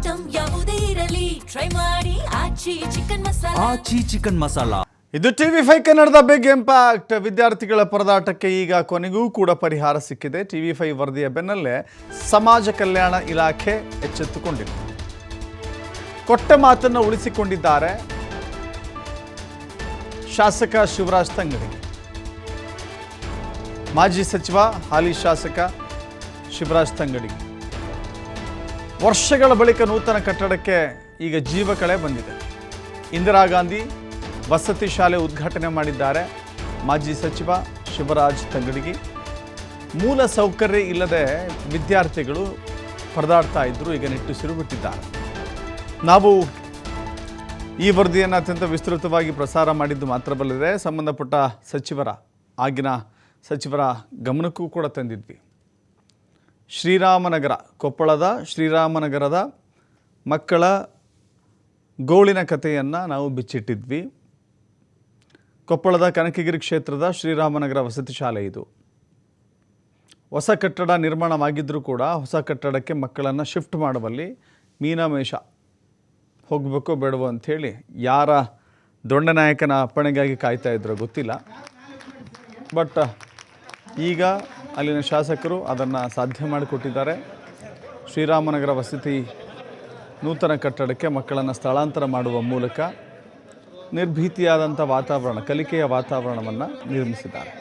Item ಯಾವುದೇ ಇರಲಿ try ಮಾಡಿ ಆಚಿ ಚಿಕನ್ ಮಸಾಲಾ. ಇದು TV5 ಕನ್ನಡದ ಬಿಗ್ ಇಂಪ್ಯಾಕ್ಟ್. ವಿದ್ಯಾರ್ಥಿಗಳ ಪರದಾಟಕ್ಕೆ ಈಗ ಕೊನೆಗೂ ಕೂಡ ಪರಿಹಾರ ಸಿಕ್ಕಿದೆ. TV5 ವರದಿಯ ಬೆನ್ನಲ್ಲೇ ಸಮಾಜ ಕಲ್ಯಾಣ ಇಲಾಖೆ ಎಚ್ಚೆತ್ತುಕೊಂಡಿದೆ. ಕೊಟ್ಟ ಮಾತನ್ನು ಉಳಿಸಿಕೊಂಡಿದ್ದಾರೆ ಶಾಸಕ ಶಿವರಾಜ್ ತಂಗಡಿ. ಮಾಜಿ ಸಚಿವ ಹಾಲಿ ಶಾಸಕ ಶಿವರಾಜ್ ತಂಗಡಿ ವರ್ಷಗಳ ಬಳಿಕ ನೂತನ ಕಟ್ಟಡಕ್ಕೆ ಈಗ ಜೀವಕಳೆ ಬಂದಿದೆ. ಇಂದಿರಾ ಗಾಂಧಿ ವಸತಿ ಶಾಲೆ ಉದ್ಘಾಟನೆ ಮಾಡಿದ್ದಾರೆ ಮಾಜಿ ಸಚಿವ ಶಿವರಾಜ್ ತಂಗಡಿಗಿ. ಮೂಲ ಸೌಕರ್ಯ ಇಲ್ಲದೆ ವಿದ್ಯಾರ್ಥಿಗಳು ಪರದಾಡ್ತಾ ಇದ್ದರು, ಈಗ ನಿಟ್ಟುಸಿರು ಬಿಟ್ಟಿದ್ದಾರೆ. ನಾವು ಈ ವರದಿಯನ್ನು ಅತ್ಯಂತ ವಿಸ್ತೃತವಾಗಿ ಪ್ರಸಾರ ಮಾಡಿದ್ದು ಮಾತ್ರವಲ್ಲದೆ ಸಂಬಂಧಪಟ್ಟ ಆಗಿನ ಸಚಿವರ ಗಮನಕ್ಕೂ ಕೂಡ ತಂದಿದ್ವಿ. ಶ್ರೀರಾಮನಗರ, ಕೊಪ್ಪಳದ ಶ್ರೀರಾಮನಗರದ ಮಕ್ಕಳ ಗೋಳಿನ ಕಥೆಯನ್ನು ನಾವು ಬಿಚ್ಚಿಟ್ಟಿದ್ವಿ. ಕೊಪ್ಪಳದ ಕನಕಗಿರಿ ಕ್ಷೇತ್ರದ ಶ್ರೀರಾಮನಗರ ವಸತಿ ಶಾಲೆ ಇದು. ಹೊಸ ಕಟ್ಟಡ ನಿರ್ಮಾಣವಾಗಿದ್ದರೂ ಕೂಡ ಹೊಸ ಕಟ್ಟಡಕ್ಕೆ ಮಕ್ಕಳನ್ನು ಶಿಫ್ಟ್ ಮಾಡುವಲ್ಲಿ ಮೀನಾಮೇಷ ಹೋಗಬೇಕೋ ಬೇಡವೋ ಅಂಥೇಳಿ ಯಾರ ದೊಂಡನಾಯಕನ ಅಪ್ಪಣೆಗಾಗಿ ಕಾಯ್ತಾ ಇದ್ರೋ ಗೊತ್ತಿಲ್ಲ. ಬಟ್ ಈಗ ಅಲ್ಲಿನ ಶಾಸಕರು ಅದನ್ನು ಸಾಧ್ಯ ಮಾಡಿಕೊಟ್ಟಿದ್ದಾರೆ. ಶ್ರೀರಾಮನಗರ ವಸತಿ ನೂತನ ಕಟ್ಟಡಕ್ಕೆ ಮಕ್ಕಳನ್ನು ಸ್ಥಳಾಂತರ ಮಾಡುವ ಮೂಲಕ ನಿರ್ಭೀತಿಯಾದಂಥ ವಾತಾವರಣ, ಕಲಿಕೆಯ ವಾತಾವರಣವನ್ನು ನಿರ್ಮಿಸಿದ್ದಾರೆ.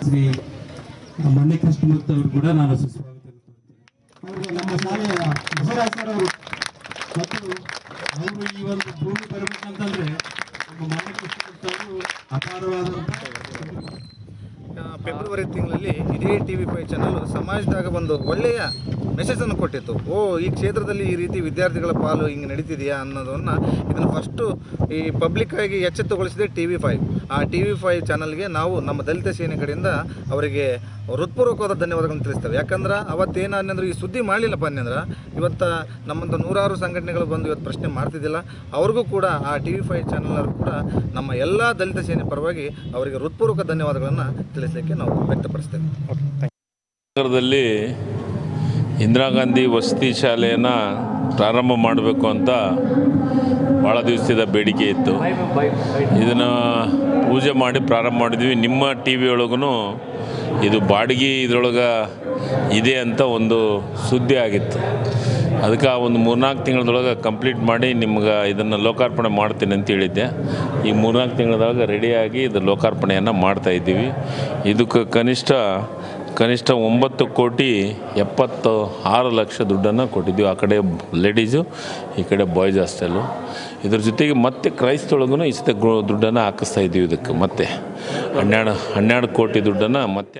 ಶ್ರೀ ಮನ್ನೆ ಕೃಷ್ಣಮೂರ್ತಿ ಅವರು ಕೂಡ ನಾನು ಸುಸ್ವಾಗತ ಅವರಿಗೆ ನಮ್ಮ ಶಾಲೆಯ ಶಿವರಾಜ್ ಸರ್ ಅವರು ಮತ್ತು ಅವರು ಈ ಒಂದು ಭೂಮಿ ಬರಬೇಕಂತಂದ್ರೆ ನಮ್ಮ ಮನ್ನೆ ಕೃಷ್ಣಮೂರ್ತಿ ಅವರು ಅಪಾರವಾದಂಥ ಫೆಬ್ರವರಿ ತಿಂಗಳಲ್ಲಿ ಇದೇ TV5 ಚಾನಲ್ ಸಮಾಜದಾಗ ಒಂದು ಒಳ್ಳೆಯ ಮೆಸೇಜನ್ನು ಕೊಟ್ಟಿತ್ತು. ಈ ಕ್ಷೇತ್ರದಲ್ಲಿ ಈ ರೀತಿ ವಿದ್ಯಾರ್ಥಿಗಳ ಪಾಲು ಹಿಂಗೆ ನಡೀತಿದೆಯಾ ಅನ್ನೋದನ್ನು ಇದನ್ನು ಫಸ್ಟು ಈ ಪಬ್ಲಿಕ್ಕಾಗಿ ಎಚ್ಚೆತ್ತುಗೊಳಿಸಿದೆ TV5. ಆ TV5 ಚಾನಲ್ಗೆ ನಾವು ನಮ್ಮ ದಲಿತ ಸೇನೆ ಕಡೆಯಿಂದ ಅವರಿಗೆ ಹೃತ್ಪೂರ್ವಕವಾದ ಧನ್ಯವಾದಗಳನ್ನು ತಿಳಿಸ್ತೇವೆ. ಯಾಕಂದ್ರೆ ಅವತ್ತೇನಂದ್ರೆ ಈ ಸುದ್ದಿ ಮಾಡಲಿಲ್ಲಪ್ಪ ಅನ್ನಂದ್ರೆ ಇವತ್ತು ನಮ್ಮಂಥ ನೂರಾರು ಸಂಘಟನೆಗಳು ಬಂದು ಇವತ್ತು ಪ್ರಶ್ನೆ ಮಾಡ್ತಿದ್ದಿಲ್ಲ. ಅವ್ರಿಗೂ ಕೂಡ ಆ TV5 ಚಾನಲ್ನವರು ಕೂಡ ನಮ್ಮ ಎಲ್ಲ ದಲಿತ ಸೇನೆ ಪರವಾಗಿ ಅವರಿಗೆ ಹೃತ್ಪೂರ್ವಕ ಧನ್ಯವಾದಗಳನ್ನು ತಿಳಿಸಲಿಕ್ಕೆ ನಾವು ವ್ಯಕ್ತಪಡಿಸ್ತೇವೆ. ನಗರದಲ್ಲಿ ಇಂದಿರಾ ಗಾಂಧಿ ವಸತಿ ಶಾಲೆಯನ್ನು ಪ್ರಾರಂಭ ಮಾಡಬೇಕು ಅಂತ ಭಾಳ ದಿವಸದ ಬೇಡಿಕೆ ಇತ್ತು. ಇದನ್ನು ಪೂಜೆ ಮಾಡಿ ಪ್ರಾರಂಭ ಮಾಡಿದ್ವಿ. ನಿಮ್ಮ TV ಒಳಗೂ ಇದು ಬಾಡಿಗೆ ಇದರೊಳಗೆ ಇದೆ ಅಂತ ಒಂದು ಸುದ್ದಿ ಆಗಿತ್ತು. ಅದಕ್ಕೆ ಒಂದು 3-4 ತಿಂಗಳದೊಳಗೆ ಕಂಪ್ಲೀಟ್ ಮಾಡಿ ನಿಮ್ಗೆ ಇದನ್ನು ಲೋಕಾರ್ಪಣೆ ಮಾಡ್ತೀನಿ ಅಂತ ಹೇಳಿದ್ದೆ. ಈ 3-4 ತಿಂಗಳದೊಳಗೆ ರೆಡಿಯಾಗಿ ಇದು ಲೋಕಾರ್ಪಣೆಯನ್ನು ಮಾಡ್ತಾಯಿದ್ದೀವಿ. ಇದಕ್ಕೆ ಕನಿಷ್ಠ 9,76,00,000 ದುಡ್ಡನ್ನು ಕೊಟ್ಟಿದ್ದೀವಿ. ಆ ಕಡೆ ಲೇಡೀಸು, ಈ ಕಡೆ ಬಾಯ್ಸ್ ಹಾಸ್ಟೆಲು. ಇದ್ರ ಜೊತೆಗೆ ಮತ್ತೆ ಕ್ರೈಸ್ತೊಳಗೂ ಈ ಸತಿ ದುಡ್ಡನ್ನು ಹಾಕಿಸ್ತಾ ಇದ್ದೀವಿ. ಇದಕ್ಕೆ ಮತ್ತೆ 12 ಕೋಟಿ ದುಡ್ಡನ್ನು ಮತ್ತೆ